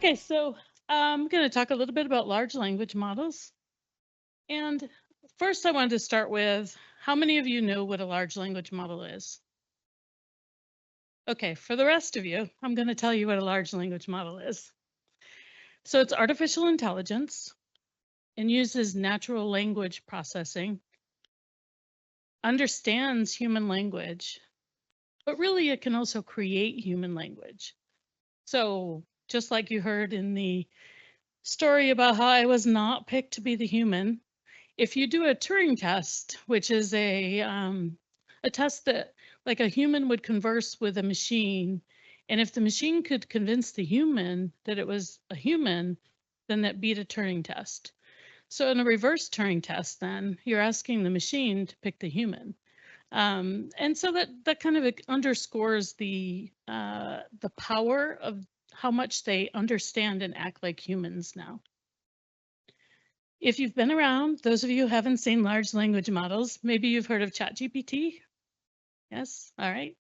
Okay, so I'm going to talk a little bit about large language models. And first, I wanted to start with how many of you know what a large language model is? Okay, for the rest of you, I'm going to tell you what a large language model is. So it's artificial intelligence and uses natural language processing, understands human language, but really it can also create human language. So just like you heard in the story about how I was not picked to be the human, if you do a Turing test, which is a test that like a human would converse with a machine, and if the machine could convince the human that it was a human, then that beat a Turing test. So in a reverse Turing test, then you're asking the machine to pick the human. And so that kind of underscores the power of how much they understand and act like humans now. If you've been around, those of you who haven't seen large language models, maybe you've heard of ChatGPT. Yes, all right.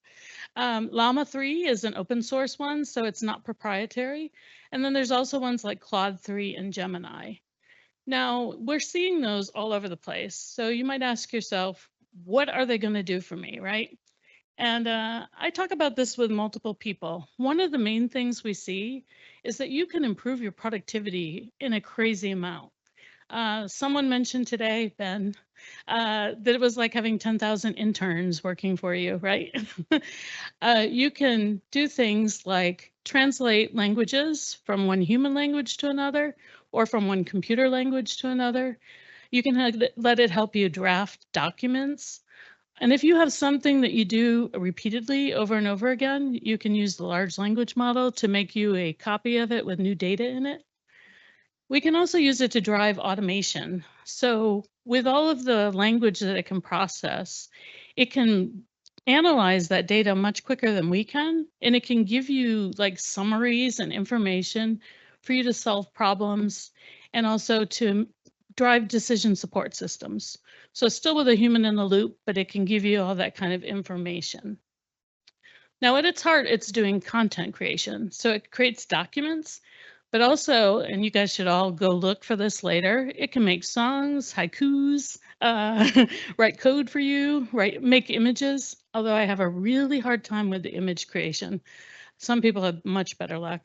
Llama 3 is an open source one, so it's not proprietary. And then there's also ones like Claude 3 and Gemini. Now, we're seeing those all over the place. So you might ask yourself, what are they going to do for me, right? And I talk about this with multiple people. One of the main things we see is that you can improve your productivity in a crazy amount. Someone mentioned today, Ben, that it was like having 10,000 interns working for you, right? You can do things like translate languages from one human language to another or from one computer language to another. You can let it help you draft documents. And if you have something that you do repeatedly over and over again, you can use the large language model to make you a copy of it with new data in it. We can also use it to drive automation. So with all of the language that it can process, it can analyze that data much quicker than we can, and it can give you like summaries and information for you to solve problems and also to drive decision support systems. So still with a human in the loop, but it can give you all that kind of information. Now at its heart, it's doing content creation. So it creates documents, but also, and you guys should all go look for this later, it can make songs, haikus, write code for you, make images, although I have a really hard time with the image creation. Some people have much better luck.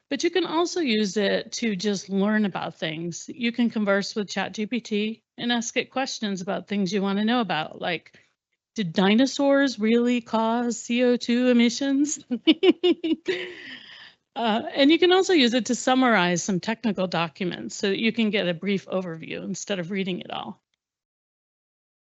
But you can also use it to just learn about things. You can converse with ChatGPT and ask it questions about things you want to know about, like, did dinosaurs really cause CO2 emissions? And you can also use it to summarize some technical documents so that you can get a brief overview instead of reading it all.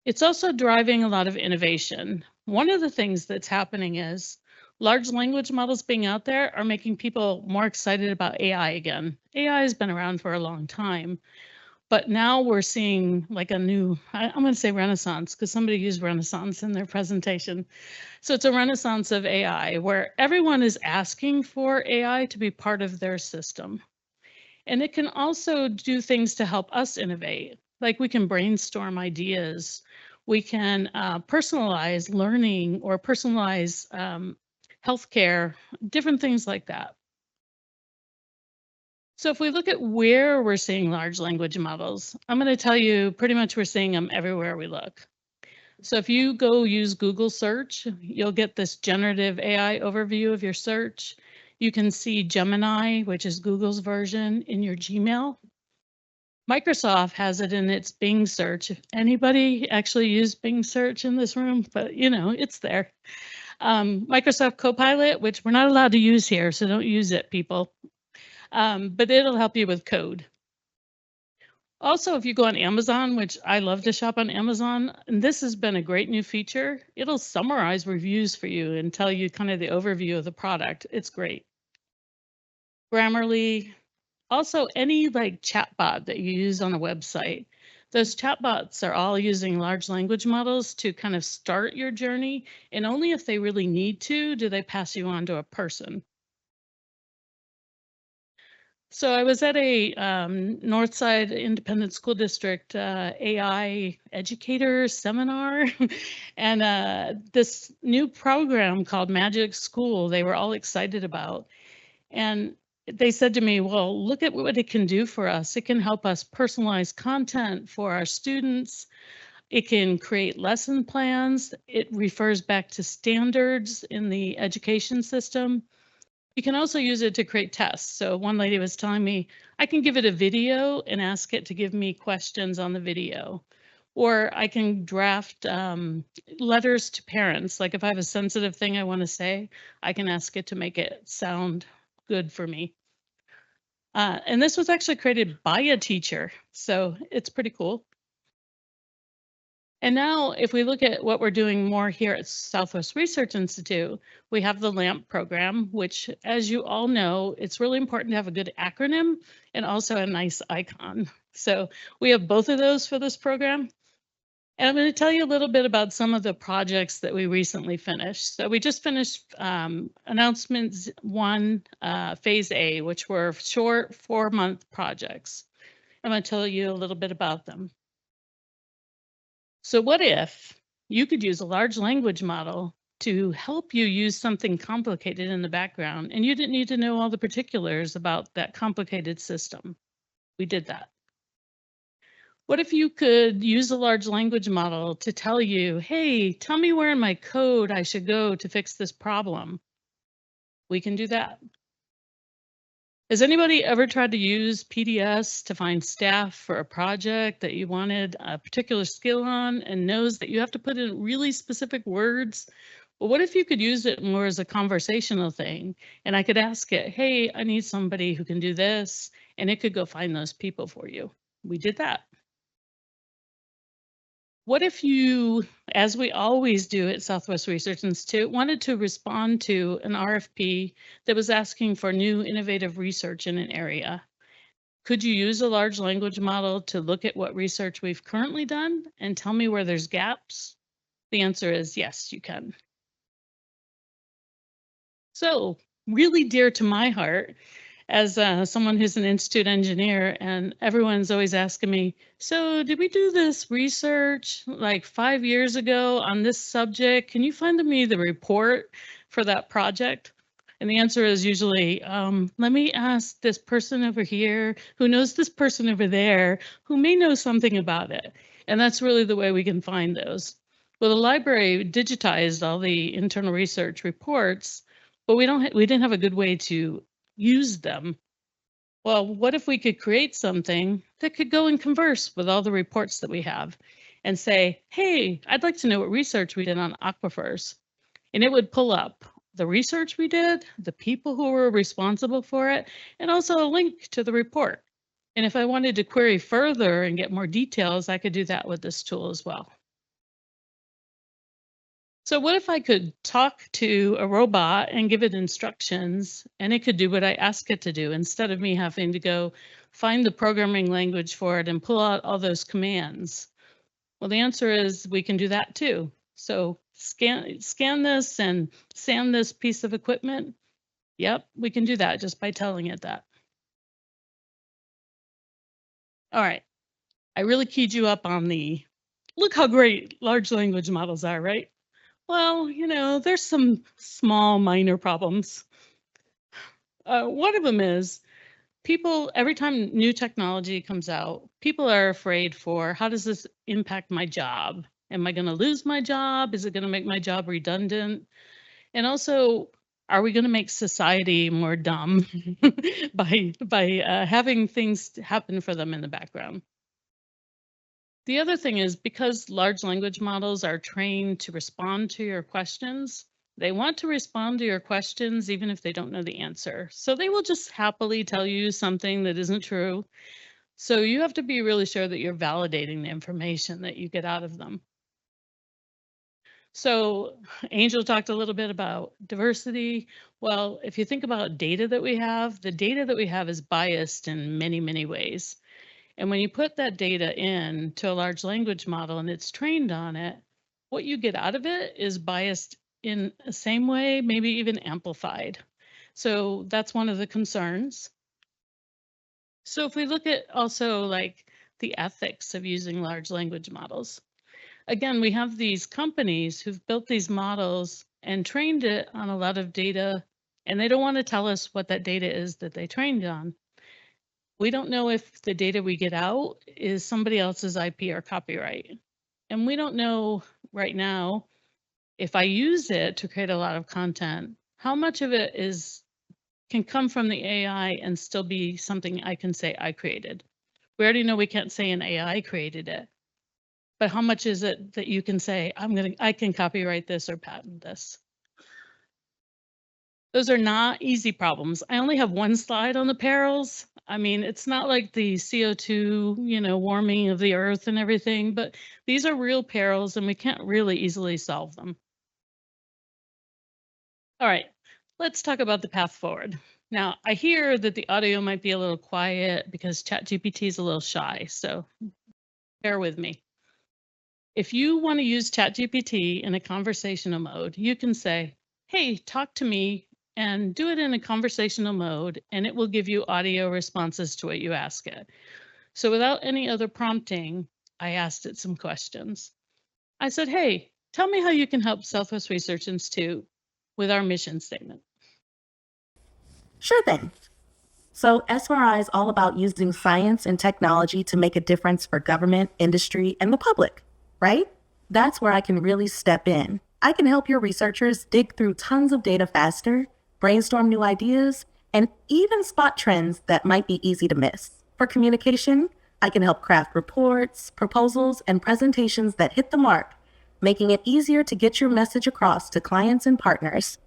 It's also driving a lot of innovation. One of the things that's happening is large language models being out there are making people more excited about AI again. AI has been around for a long time, but now we're seeing like a new, I'm going to say renaissance because somebody used renaissance in their presentation. So it's a renaissance of AI where everyone is asking for AI to be part of their system. And it can also do things to help us innovate. Like we can brainstorm ideas. We can personalize learning or personalize healthcare, different things like that. So if we look at where we're seeing large language models, I'm going to tell you pretty much we're seeing them everywhere we look. So if you go use Google search, you'll get this generative AI overview of your search. You can see Gemini, which is Google's version, in your Gmail. Microsoft has it in its Bing search. If anybody actually used Bing search in this room, but you know, it's there. Microsoft Copilot, which we're not allowed to use here, so don't use it, people. But it'll help you with code. Also, if you go on Amazon, which I love to shop on Amazon, and this has been a great new feature, it'll summarize reviews for you and tell you kind of the overview of the product. It's great. Grammarly, also any like chatbot that you use on a website. Those chatbots are all using large language models to kind of start your journey, and only if they really need to do they pass you on to a person. So I was at a Northside Independent School District AI educator seminar, and this new program called Magic School, they were all excited about. And they said to me, well, look at what it can do for us. It can help us personalize content for our students. It can create lesson plans. It refers back to standards in the education system. You can also use it to create tests. So one lady was telling me, I can give it a video and ask it to give me questions on the video. Or I can draft letters to parents. Like if I have a sensitive thing I want to say, I can ask it to make it sound good for me. And this was actually created by a teacher. So it's pretty cool. And now if we look at what we're doing more here at Southwest Research Institute, we have the LAMP program, which, as you all know, it's really important to have a good acronym and also a nice icon. So we have both of those for this program. And I'm going to tell you a little bit about some of the projects that we recently finished. So we just finished announcements 1, phase A, which were short 4-month projects. I'm going to tell you a little bit about them. So what if you could use a large language model to help you use something complicated in the background and you didn't need to know all the particulars about that complicated system? We did that. What if you could use a large language model to tell you, hey, tell me where in my code I should go to fix this problem? We can do that. Has anybody ever tried to use PDS to find staff for a project that you wanted a particular skill on and knows that you have to put in really specific words? Well, what if you could use it more as a conversational thing? And I could ask it, hey, I need somebody who can do this, and it could go find those people for you. We did that. What if you, as we always do at Southwest Research Institute, wanted to respond to an RFP that was asking for new innovative research in an area? Could you use a large language model to look at what research we've currently done and tell me where there's gaps? The answer is yes, you can. So, really dear to my heart, as someone who's an institute engineer, and everyone's always asking me, so did we do this research like 5 years ago on this subject? Can you find me the report for that project? And the answer is usually, let me ask this person over here who knows this person over there who may know something about it. And that's really the way we can find those. Well, the library digitized all the internal research reports, but we didn't have a good way to use them. Well, what if we could create something that could go and converse with all the reports that we have and say, hey, I'd like to know what research we did on aquifers. And it would pull up the research we did, the people who were responsible for it, and also a link to the report. And if I wanted to query further and get more details, I could do that with this tool as well. So what if I could talk to a robot and give it instructions and it could do what I ask it to do instead of me having to go find the programming language for it and pull out all those commands? Well, the answer is we can do that too. So scan this and sand this piece of equipment. Yep, we can do that just by telling it that. All right, I really keyed you up on the, look how great large language models are, right? Well, you know, there's some small minor problems. One of them is people, every time new technology comes out, people are afraid for how does this impact my job? Am I going to lose my job? Is it going to make my job redundant? And also, are we going to make society more dumb by having things happen for them in the background? The other thing is because large language models are trained to respond to your questions, they want to respond to your questions even if they don't know the answer. So they will just happily tell you something that isn't true. So you have to be really sure that you're validating the information that you get out of them. So Angel talked a little bit about diversity. Well, if you think about data that we have, the data that we have is biased in many, many ways. And when you put that data in to a large language model and it's trained on it, what you get out of it is biased in the same way, maybe even amplified. So that's one of the concerns. So if we look at also like the ethics of using large language models, again, we have these companies who've built these models and trained it on a lot of data and they don't want to tell us what that data is that they trained on. We don't know if the data we get out is somebody else's IP or copyright. And we don't know right now, if I use it to create a lot of content, how much of it can come from the AI and still be something I can say I created. We already know we can't say an AI created it, but how much is it that you can say, I can copyright this or patent this? Those are not easy problems. I only have one slide on the perils. I mean, it's not like the CO2, warming of the earth and everything, but these are real perils and we can't really easily solve them. All right, let's talk about the path forward. Now, I hear that the audio might be a little quiet because ChatGPT is a little shy, so bear with me. If you want to use ChatGPT in a conversational mode, you can say, hey, talk to me, and do it in a conversational mode, and it will give you audio responses to what you ask it. So without any other prompting, I asked it some questions. I said, hey, tell me how you can help Southwest Research Institute with our mission statement. Sure thing. So SwRI is all about using science and technology to make a difference for government, industry, and the public, right? That's where I can really step in. I can help your researchers dig through tons of data faster, brainstorm new ideas, and even spot trends that might be easy to miss. For communication, I can help craft reports, proposals, and presentations that hit the mark, making it easier to get your message across to clients and partners.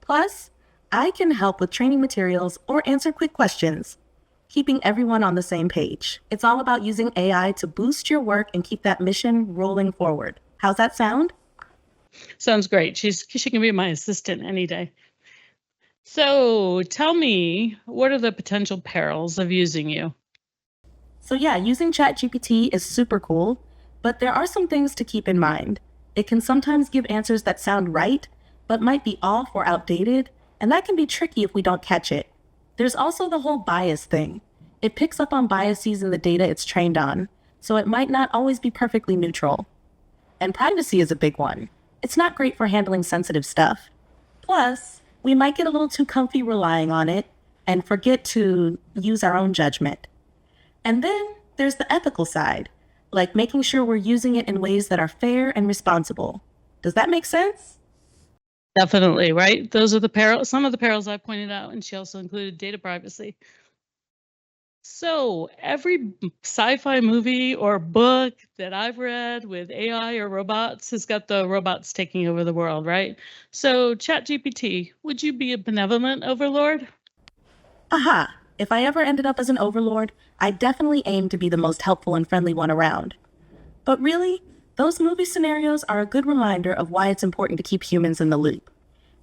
Plus, I can help with training materials or answer quick questions, keeping everyone on the same page. It's all about using AI to boost your work and keep that mission rolling forward. How's that sound? Sounds great. She can be my assistant any day. So tell me, what are the potential perils of using you? So yeah, using ChatGPT is super cool, but there are some things to keep in mind. It can sometimes give answers that sound right, but might be off or outdated, and that can be tricky if we don't catch it. There's also the whole bias thing. It picks up on biases in the data it's trained on, so it might not always be perfectly neutral. And privacy is a big one. It's not great for handling sensitive stuff. Plus, we might get a little too comfy relying on it and forget to use our own judgment. And then there's the ethical side, like making sure we're using it in ways that are fair and responsible. Does that make sense? Definitely, right? Those are the perils, some of the perils I pointed out, and she also included data privacy. So every sci-fi movie or book that I've read with AI or robots has got the robots taking over the world, right? So ChatGPT, would you be a benevolent overlord? Aha! If I ever ended up as an overlord, I definitely aim to be the most helpful and friendly one around. But really, those movie scenarios are a good reminder of why it's important to keep humans in the loop.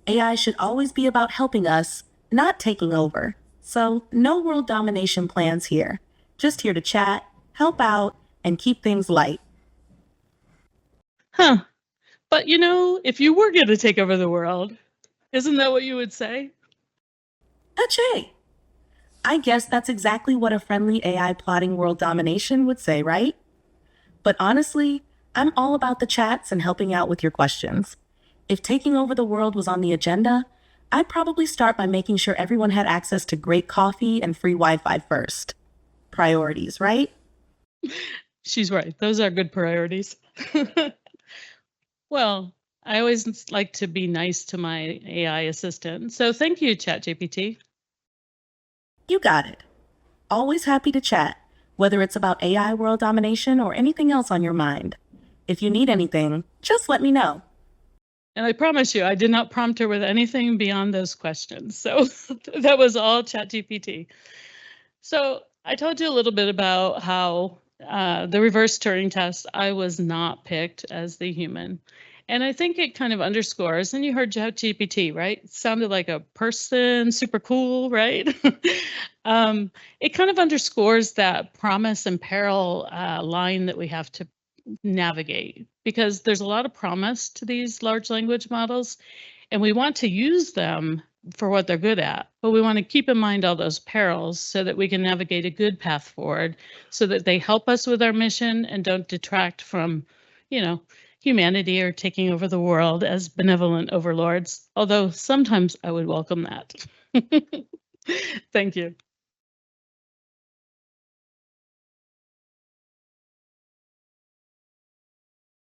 AI should always be about helping us, not taking over. So, no world domination plans here. Just here to chat, help out, and keep things light. Huh. But if you were going to take over the world, isn't that what you would say? Achey! I guess that's exactly what a friendly AI plotting world domination would say, right? But honestly, I'm all about the chats and helping out with your questions. If taking over the world was on the agenda, I'd probably start by making sure everyone had access to great coffee and free Wi-Fi first. Priorities, right? She's right. Those are good priorities. Well, I always like to be nice to my AI assistant. So thank you, ChatGPT. You got it. Always happy to chat, whether it's about AI world domination or anything else on your mind. If you need anything, just let me know. And I promise you, I did not prompt her with anything beyond those questions. So that was all ChatGPT. So I told you a little bit about how the reverse Turing test, I was not picked as the human. And I think it kind of underscores, and you heard ChatGPT, right? It sounded like a person, super cool, right? It kind of underscores that promise and peril line that we have to navigate, because there's a lot of promise to these large language models, and we want to use them for what they're good at, but we want to keep in mind all those perils so that we can navigate a good path forward, so that they help us with our mission and don't detract from, humanity are taking over the world as benevolent overlords, although sometimes I would welcome that. Thank you.